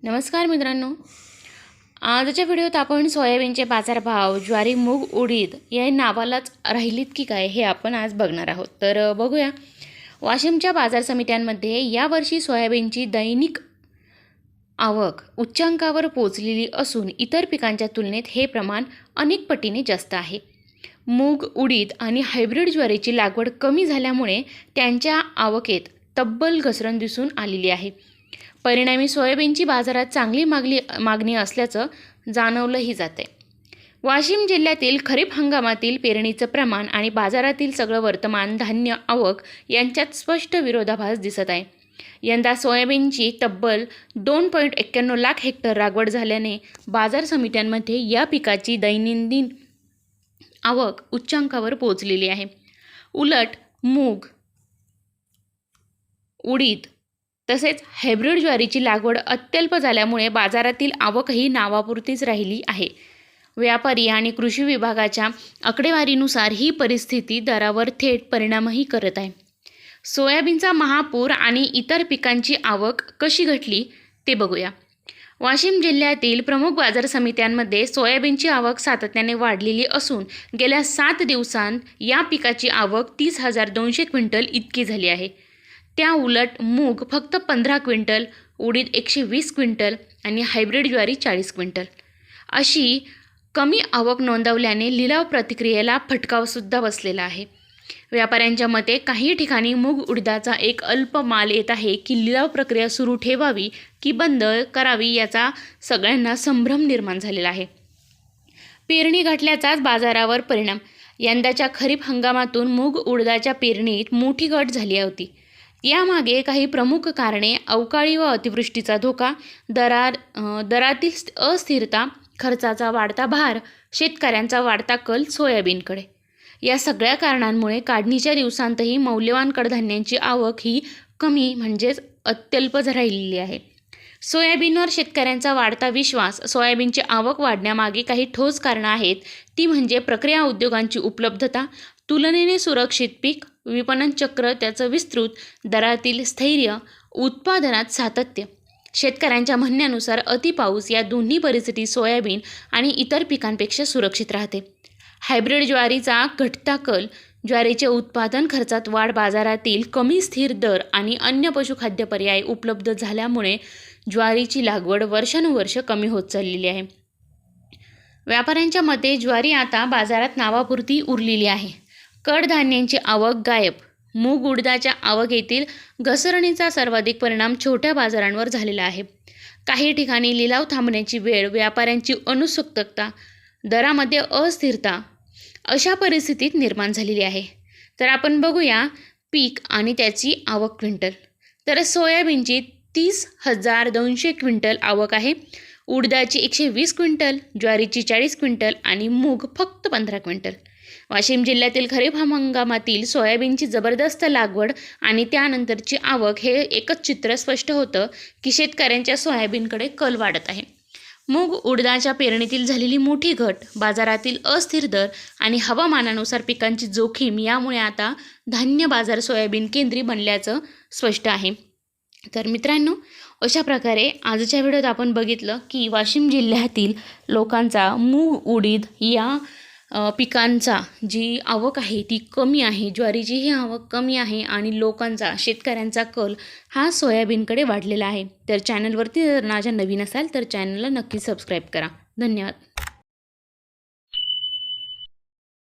नमस्कार मित्रांनो, आजच्या व्हिडिओत आपण सोयाबीनचे बाजारभाव, ज्वारी, मूग, उडीद या नावालाच राहिलीत की काय हे आपण आज बघणार आहोत. तर बघूया. वाशिमच्या बाजार समित्यांमध्ये यावर्षी सोयाबीनची दैनिक आवक उच्चांकावर पोहोचलेली असून इतर पिकांच्या तुलनेत हे प्रमाण अनेक पटीने जास्त आहे. मूग, उडीद आणि हायब्रिड ज्वारीची लागवड कमी झाल्यामुळे त्यांच्या आवकेत तब्बल घसरण दिसून आलेली आहे. परिणामी सोयाबीनची बाजारात चांगली मागणी असल्याचं जाणवलंही जाते. वाशिम जिल्ह्यातील खरीप हंगामातील पेरणीचं प्रमाण आणि बाजारातील सगळं वर्तमान धान्य आवक यांच्यात स्पष्ट विरोधाभास दिसत आहे. यंदा सोयाबीनची तब्बल 2.91 लाख हेक्टर लागवड झाल्याने बाजार समित्यांमध्ये या पिकाची दैनंदिन आवक उच्चांकावर पोहोचलेली आहे. उलट मूग, उडीद तसेच हायब्रिड ज्वारीची लागवड अत्यल्प झाल्यामुळे बाजारातील आवकही नावापुरतीच राहिली आहे. व्यापारी आणि कृषी विभागाच्या आकडेवारीनुसार ही परिस्थिती दरावर थेट परिणामही करत आहे. सोयाबीनचा महापूर आणि इतर पिकांची आवक कशी घटली ते बघूया. वाशिम जिल्ह्यातील प्रमुख बाजार समित्यांमध्ये सोयाबीनची आवक सातत्याने वाढलेली असून गेल्या 7 दिवसांत या पिकाची आवक 30,200 क्विंटल इतकी झाली आहे. त्या उलट मूग फक्त 15 क्विंटल, उडीद 120 क्विंटल आणि हायब्रिड ज्वारी 40 क्विंटल अशी कमी आवक नोंदवल्याने लिलाव प्रक्रियेला फटकासुद्धा बसलेला आहे. व्यापाऱ्यांच्या मते काही ठिकाणी मूग उडीदाचा एक अल्प माल येत आहे की लिलाव प्रक्रिया सुरू ठेवावी की बंद करावी याचा सगळ्यांना संभ्रम निर्माण झालेला आहे. पेरणी घटल्याचाच बाजारावर परिणाम. यंदाच्या खरीप हंगामातून मूग उडदाच्या पेरणीत मोठी घट झाली होती. यामागे काही प्रमुख कारणे अवकाळी व अतिवृष्टीचा धोका, दरातील अस्थिरता, खर्चाचा वाढता भार, शेतकऱ्यांचा वाढता कल सोयाबीनकडे या सगळ्या कारणांमुळे काढणीच्या दिवसांतही मौल्यवान कडधान्यांची आवक ही कमी म्हणजेच अत्यल्प राहिलेली आहे. सोयाबीनवर शेतकऱ्यांचा वाढता विश्वास. सोयाबीनची आवक वाढण्यामागे काही ठोस कारणं आहेत. ती म्हणजे प्रक्रिया उद्योगांची उपलब्धता, तुलनेने सुरक्षित पीक, विपणन चक्र त्याचं विस्तृत, दरातील स्थैर्य, उत्पादनात सातत्य. शेतकऱ्यांच्या म्हणण्यानुसार अतिपाऊस या दोन्ही परिस्थिती सोयाबीन आणि इतर पिकांपेक्षा सुरक्षित राहते. हायब्रिड ज्वारीचा घटता कल, ज्वारीचे उत्पादन खर्चात वाढ, बाजारातील कमी स्थिर दर आणि अन्य पशुखाद्य पर्याय उपलब्ध झाल्यामुळे ज्वारीची लागवड वर्षानुवर्ष कमी होत चाललेली आहे. व्यापाऱ्यांच्या मते ज्वारी आता बाजारात नावापुरती उरलेली आहे. कडधान्यांची आवक गायब. मूग उडदाच्या आवकेतील घसरणीचा सर्वाधिक परिणाम छोट्या बाजारांवर झालेला आहे. काही ठिकाणी लिलाव थांबण्याची वेळ, व्यापाऱ्यांची अनुत्सुकता, दरामध्ये अस्थिरता अशा परिस्थितीत निर्माण झालेली आहे. तर आपण बघूया पीक आणि त्याची आवक क्विंटल. तर सोयाबीनची 30,200 क्विंटल आवक आहे. उडदाची 120 क्विंटल, ज्वारीची 40 क्विंटल आणि मूग फक्त 15 क्विंटल. वाशिम जिल्ह्यातील खरीप हंगामातील सोयाबीनची जबरदस्त लागवड आणि त्यानंतरची आवक हे एकच चित्र स्पष्ट होतं की शेतकऱ्यांच्या सोयाबीनकडे कल वाढत आहे. मूग उडदाच्या पेरणीतील झालेली मोठी घट, बाजारातील अस्थिर दर आणि हवामानानुसार पिकांची जोखीम यामुळे आता धान्य बाजार सोयाबीन केंद्री बनल्याचं स्पष्ट आहे. तर मित्रांनो, अशा प्रकारे आजच्या व्हिडिओत आपण बघितलं की वाशिम जिल्ह्यातील लोकांचा मूग उडीद या पिकांचा जी आवक आहे ती कमी आहे, ज्वारीचीही आवक कमी आहे आणि लोकांचा, शेतकऱ्यांचा कल हा सोयाबीनकडे वाढलेला आहे. तर चॅनलवरती जर माझ्या नवीन असाल तर चॅनलला नक्की सबस्क्राईब करा. धन्यवाद.